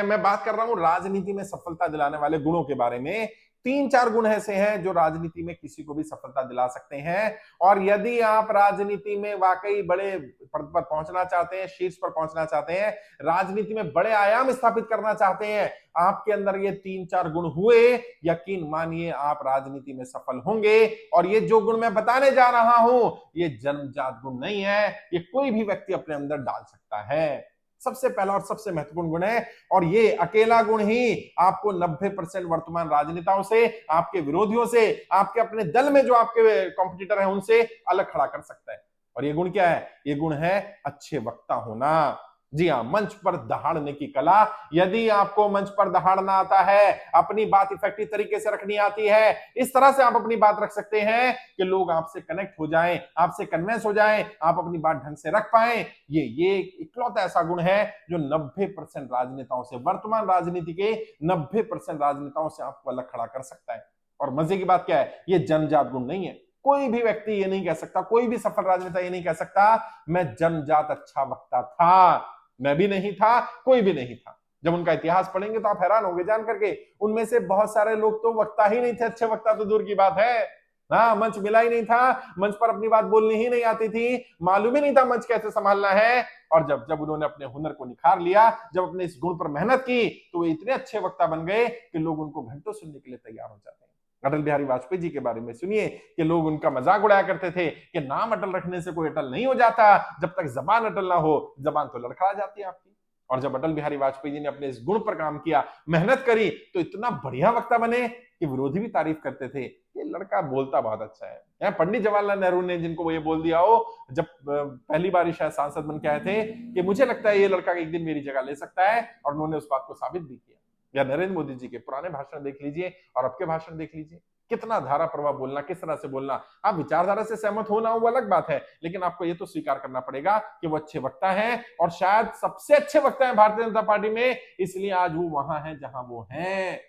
मैं बात कर रहा हूं राजनीति में सफलता दिलाने वाले गुणों के बारे में। 3-4 गुण ऐसे हैं जो राजनीति में किसी को भी सफलता दिला सकते हैं। और यदि आप राजनीति में वाकई बड़े पद पर पहुंचना चाहते हैं, शीर्ष पर पहुंचना चाहते हैं, राजनीति में बड़े आयाम स्थापित करना चाहते हैं, आपके अंदर ये 3-4 गुण हुए, यकीन मानिए आप राजनीति में सफल होंगे। और ये जो गुण मैं बताने जा रहा हूं, ये जन्मजात गुण नहीं है, ये कोई भी व्यक्ति अपने अंदर डाल सकता है। सबसे पहला और सबसे महत्वपूर्ण गुण है, और ये अकेला गुण ही आपको 90% वर्तमान राजनेताओं से, आपके विरोधियों से, आपके अपने दल में जो आपके कॉम्पिटिटर हैं उनसे अलग खड़ा कर सकता है। और ये गुण क्या है? ये गुण है अच्छे वक्ता होना। जी हाँ, मंच पर दहाड़ने की कला। यदि आपको मंच पर दहाड़ना आता है, अपनी बात इफेक्टिव तरीके से रखनी आती है, इस तरह से आप अपनी बात रख सकते हैं कि लोग आपसे कनेक्ट हो जाएं, आपसे कन्विंस हो जाएं, आप अपनी बात ढंग से रख पाएं। ये इकलौता ऐसा गुण है जो 90% राजनेताओं से, वर्तमान राजनीति के 90% राजनेताओं से आपको अलग खड़ा कर सकता है। और मजे की बात क्या है? ये जन्मजात गुण नहीं है। कोई भी व्यक्ति ये नहीं कह सकता, कोई भी सफल राजनेता ये नहीं कह सकता मैं जन्मजात अच्छा वक्ता था। मैं भी नहीं था, कोई भी नहीं था। जब उनका इतिहास पढ़ेंगे तो आप हैरान होंगे जान करके, उनमें से बहुत सारे लोग तो वक्ता ही नहीं थे, अच्छे वक्ता तो दूर की बात है। हाँ, मंच मिला ही नहीं था, मंच पर अपनी बात बोलनी ही नहीं आती थी, मालूम ही नहीं था मंच कैसे संभालना है। और जब जब उन्होंने अपने हुनर को निखार लिया, जब अपने इस गुण पर मेहनत की, तो वे इतने अच्छे वक्ता बन गए कि लोग उनको घंटों सुनने के लिए तैयार हो जाते हैं। अटल बिहारी वाजपेयी जी के बारे में सुनिए कि लोग उनका मजाक उड़ाया करते थे कि नाम अटल रखने से कोई अटल नहीं हो जाता, जब तक जबान अटल ना हो, जबान तो लड़खड़ा जाती है आपकी। और जब अटल बिहारी वाजपेयी जी ने अपने इस गुण पर काम किया, मेहनत करी, तो इतना बढ़िया वक्ता बने कि विरोधी भी तारीफ करते थे कि लड़का बोलता बहुत अच्छा है। पंडित जवाहरलाल नेहरू ने जिनको वो ये बोल दिया हो, जब पहली बार शायद सांसद बन के आए थे, कि मुझे लगता है ये लड़का एक दिन मेरी जगह ले सकता है, और उन्होंने उस बात को साबित भी किया। या नरेंद्र मोदी जी के पुराने भाषण देख लीजिए और अब के भाषण देख लीजिए, कितना धारा प्रवाह बोलना, किस तरह से बोलना। आप विचारधारा से सहमत होना वो अलग बात है, लेकिन आपको ये तो स्वीकार करना पड़ेगा कि वो अच्छे वक्ता हैं, और शायद सबसे अच्छे वक्ता हैं भारतीय जनता पार्टी में, इसलिए आज वो वहां है जहां वो हैं।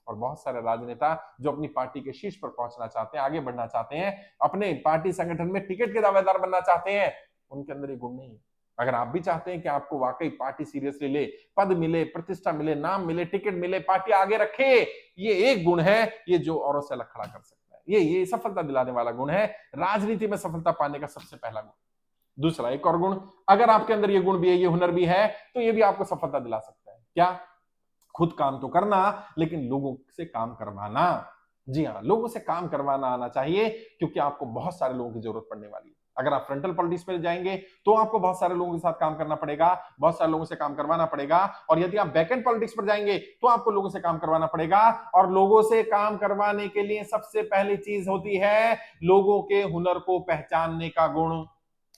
और बहुत सारे राजनेता जो अपनी पार्टी के शीर्ष पर पहुंचना चाहते हैं, आगे बढ़ना चाहते हैं, अपने पार्टी संगठन में टिकट के दावेदार बनना चाहते हैं, उनके अंदर ये गुण नहीं है। अगर आप भी चाहते हैं कि आपको वाकई पार्टी सीरियसली ले, पद मिले, प्रतिष्ठा मिले, नाम मिले, टिकट मिले, पार्टी आगे रखे, ये एक गुण है ये जो औरों से अलग खड़ा कर सकता है। ये सफलता दिलाने वाला गुण है, राजनीति में सफलता पाने का सबसे पहला गुण। दूसरा एक और गुण, अगर आपके अंदर ये गुण भी है, ये हुनर भी है, तो ये भी आपको सफलता दिला सकता है। क्या? खुद काम तो करना, लेकिन लोगों से काम करवाना। जी हाँ, लोगों से काम करवाना आना चाहिए, क्योंकि आपको बहुत सारे लोगों की जरूरत पड़ने वाली है। अगर आप फ्रंटल पॉलिटिक्स में जाएंगे तो आपको बहुत सारे लोगों के साथ काम करना पड़ेगा, बहुत सारे लोगों से काम करवाना पड़ेगा। और यदि आप बैकएंड पॉलिटिक्स पर जाएंगे तो आपको लोगों से काम करवाना पड़ेगा। और लोगों से काम करवाने के लिए सबसे पहली चीज होती है लोगों के हुनर को पहचानने का गुण।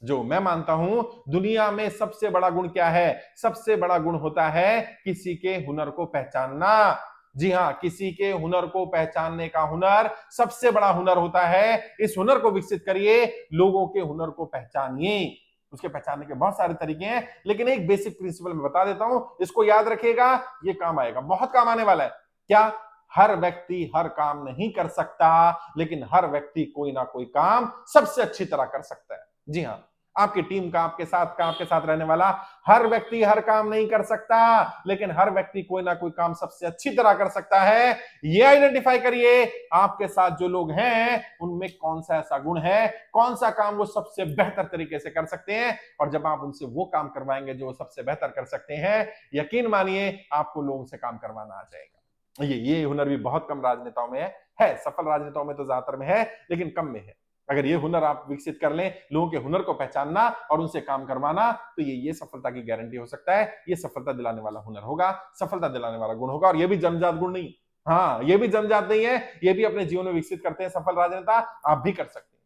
जो मैं मानता हूं दुनिया में सबसे बड़ा गुण क्या है? सबसे बड़ा गुण होता है किसी के हुनर को पहचानना। जी हां, किसी के हुनर को पहचानने का हुनर सबसे बड़ा हुनर होता है। इस हुनर को विकसित करिए, लोगों के हुनर को पहचानिए। उसके पहचानने के बहुत सारे तरीके हैं, लेकिन एक बेसिक प्रिंसिपल मैं बता देता हूं, इसको याद रखिएगा, ये काम आएगा, बहुत काम आने वाला है। क्या? हर व्यक्ति हर काम नहीं कर सकता, लेकिन हर व्यक्ति कोई ना कोई काम सबसे अच्छी तरह कर सकता है। जी हां, आपकी टीम का, आपके साथ रहने वाला हर व्यक्ति हर काम नहीं कर सकता, लेकिन हर व्यक्ति कोई ना कोई काम सबसे अच्छी तरह कर सकता है। ये आइडेंटिफाई करिए आपके साथ जो लोग हैं उनमें कौन सा ऐसा गुण है, कौन सा काम वो सबसे बेहतर तरीके से कर सकते हैं। और जब आप उनसे वो काम करवाएंगे जो वो सबसे बेहतर कर सकते हैं, यकीन मानिए आपको लोगों से काम करवाना आ जाएगा। ये हुनर भी बहुत कम राजनेताओं में है, सफल राजनेताओं में तो ज्यादातर में है, लेकिन कम में है। अगर ये हुनर आप विकसित कर लें, लोगों के हुनर को पहचानना और उनसे काम करवाना, तो ये सफलता की गारंटी हो सकता है। ये सफलता दिलाने वाला हुनर होगा, सफलता दिलाने वाला गुण होगा। और ये भी जन्मजात गुण नहीं, हाँ ये भी जन्मजात नहीं है, ये भी अपने जीवन में विकसित करते हैं सफल राजनेता, आप भी कर सकते हैं।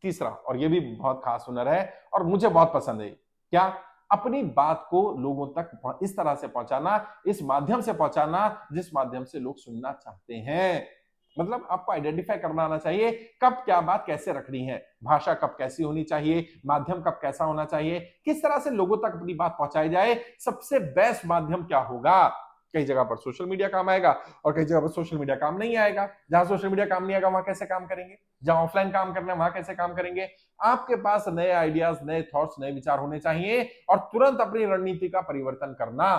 तीसरा, और ये भी बहुत खास हुनर है और मुझे बहुत पसंद है, क्या? अपनी बात को लोगों तक इस तरह से पहुंचाना, इस माध्यम से पहुंचाना जिस माध्यम से लोग सुनना चाहते हैं। मतलब आपको आइडेंटिफाई करना आना चाहिए कब क्या बात कैसे रखनी है, भाषा कब कैसी होनी चाहिए, माध्यम कब कैसा होना चाहिए, किस तरह से लोगों तक अपनी बात पहुंचाई जाए, सबसे बेस्ट माध्यम क्या होगा। कई जगह पर सोशल मीडिया काम आएगा और कई जगह पर सोशल मीडिया काम नहीं आएगा। जहां सोशल मीडिया काम नहीं आएगा वहां कैसे काम करेंगे? जहां ऑफलाइन काम करना है वहां कैसे काम करेंगे? आपके पास नए आइडियाज, नए थॉट्स, नए विचार होने चाहिए और तुरंत अपनी रणनीति का परिवर्तन करना।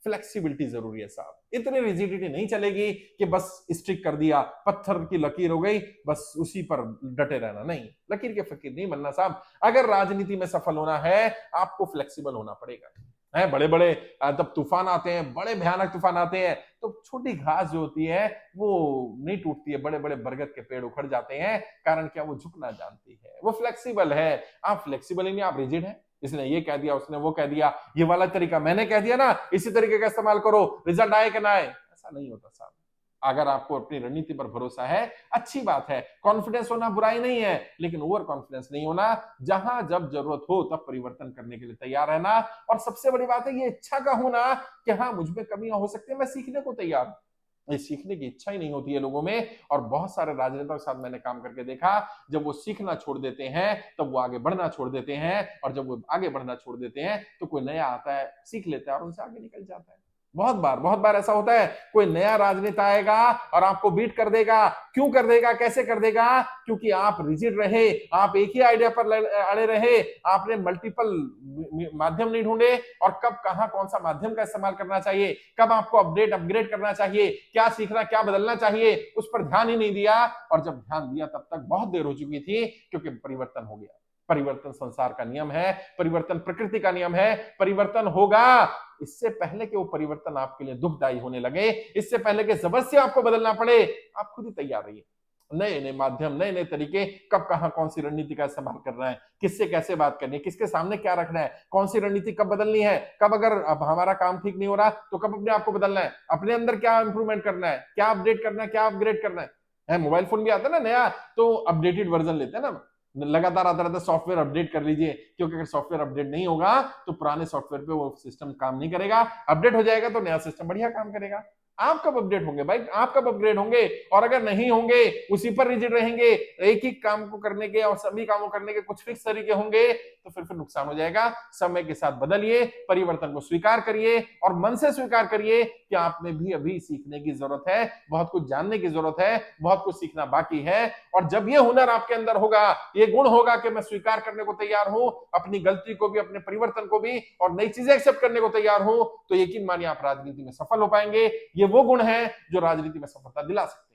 फ्लेक्सिबिलिटी जरूरी है साहब। इतनी रिजिडिटी नहीं चलेगी कि बस स्ट्रिक कर दिया, पत्थर की लकीर हो गई, बस उसी पर डटे रहना, नहीं, लकीर के फकीर नहीं बनना साहब। अगर राजनीति में सफल होना है आपको फ्लेक्सिबल होना पड़ेगा। है बड़े बड़े जब तूफान आते हैं, बड़े भयानक तूफान आते हैं, तो छोटी घास जो होती है वो नहीं टूटती है, बड़े बड़े बरगद के पेड़ उखड़ जाते हैं। कारण क्या? वो झुकना जानती है, वो फ्लेक्सिबल है। आप फ्लेक्सिबल ही नहीं, आप रिजिड है। इसने ये कह दिया, उसने वो कह दिया, ये वाला तरीका मैंने कह दिया ना, इसी तरीके का इस्तेमाल करो, रिजल्ट आए कि ना आए। ऐसा नहीं होता साहब। अगर आपको अपनी रणनीति पर भरोसा है, अच्छी बात है, कॉन्फिडेंस होना बुराई नहीं है, लेकिन ओवर कॉन्फिडेंस नहीं होना। जहां जब जरूरत हो तब परिवर्तन करने के लिए तैयार रहना। और सबसे बड़ी बात है ये इच्छा का होना कि हाँ मुझ में कमियां हो सकती है, मैं सीखने को तैयार हूं। ये सीखने की इच्छा ही नहीं होती है लोगों में। और बहुत सारे राजनेताओं के साथ मैंने काम करके देखा, जब वो सीखना छोड़ देते हैं तब वो आगे बढ़ना छोड़ देते हैं, और जब वो आगे बढ़ना छोड़ देते हैं तो कोई नया आता है, सीख लेता है और उनसे आगे निकल जाता है। बहुत बार ऐसा होता है, कोई नया राजनेता आएगा और आपको बीट कर देगा। क्यों कर देगा, कैसे कर देगा? क्योंकि आप रिजिड रहे, आप एक ही आइडिया पर अड़े रहे, आपने मल्टीपल माध्यम नहीं ढूंढे, और कब कहां कौन सा माध्यम का इस्तेमाल करना चाहिए, कब आपको अपडेट अपग्रेड करना चाहिए, क्या सीखना क्या बदलना चाहिए, उस पर ध्यान ही नहीं दिया। और जब ध्यान दिया तब तक बहुत देर हो चुकी थी, क्योंकि परिवर्तन हो गया। परिवर्तन संसार का नियम है, परिवर्तन प्रकृति का नियम है, परिवर्तन होगा। इससे पहले कि वो परिवर्तन आपके लिए दुखदायी होने लगे, इससे पहले कि जबरदस्ती आपको बदलना पड़े, आप खुद ही तैयार रहिए। नए नए माध्यम, नए नए तरीके, कब कहां कौन सी रणनीति का इस्तेमाल करना है, किससे कैसे बात करनी है, किसके सामने क्या रखना है, कौन सी रणनीति कब बदलनी है, कब अगर अब हमारा काम ठीक नहीं हो रहा तो कब अपने आप को बदलना है, अपने अंदर क्या इंप्रूवमेंट करना है, क्या अपडेट करना है, क्या अपग्रेड करना है। मोबाइल फोन भी आता है ना नया, तो अपडेटेड वर्जन लेते हैं ना, लगातार आता रहता है, सॉफ्टवेयर अपडेट कर लीजिए, क्योंकि अगर सॉफ्टवेयर अपडेट नहीं होगा तो पुराने सॉफ्टवेयर पे वो सिस्टम काम नहीं करेगा। अपडेट हो जाएगा तो नया सिस्टम बढ़िया काम करेगा। आप कब अपडेट होंगे भाई, आप कब अपग्रेड होंगे? और अगर नहीं होंगे, उसी पर रिजिड रहेंगे, एक ही काम को करने के और सभी कामों करने के कुछ फिक्स तरीके होंगे, तो फिर नुकसान हो जाएगा। समय के साथ बदलिए, परिवर्तन को स्वीकार करिए, और मन से स्वीकार करिए कि आप में भी अभी सीखने की जरूरत है, बहुत कुछ जानने की जरूरत है, बहुत कुछ सीखना बाकी है। और जब ये हुनर आपके अंदर होगा, ये गुण होगा कि मैं स्वीकार करने को तैयार हूं, अपनी गलती को भी, अपने परिवर्तन को भी, और नई चीजें एक्सेप्ट करने को तैयार हूं, तो यकीन मानिए आप राजनीति में सफल हो पाएंगे। ये वो गुण है जो राजनीति में सफलता दिला सकते हैं।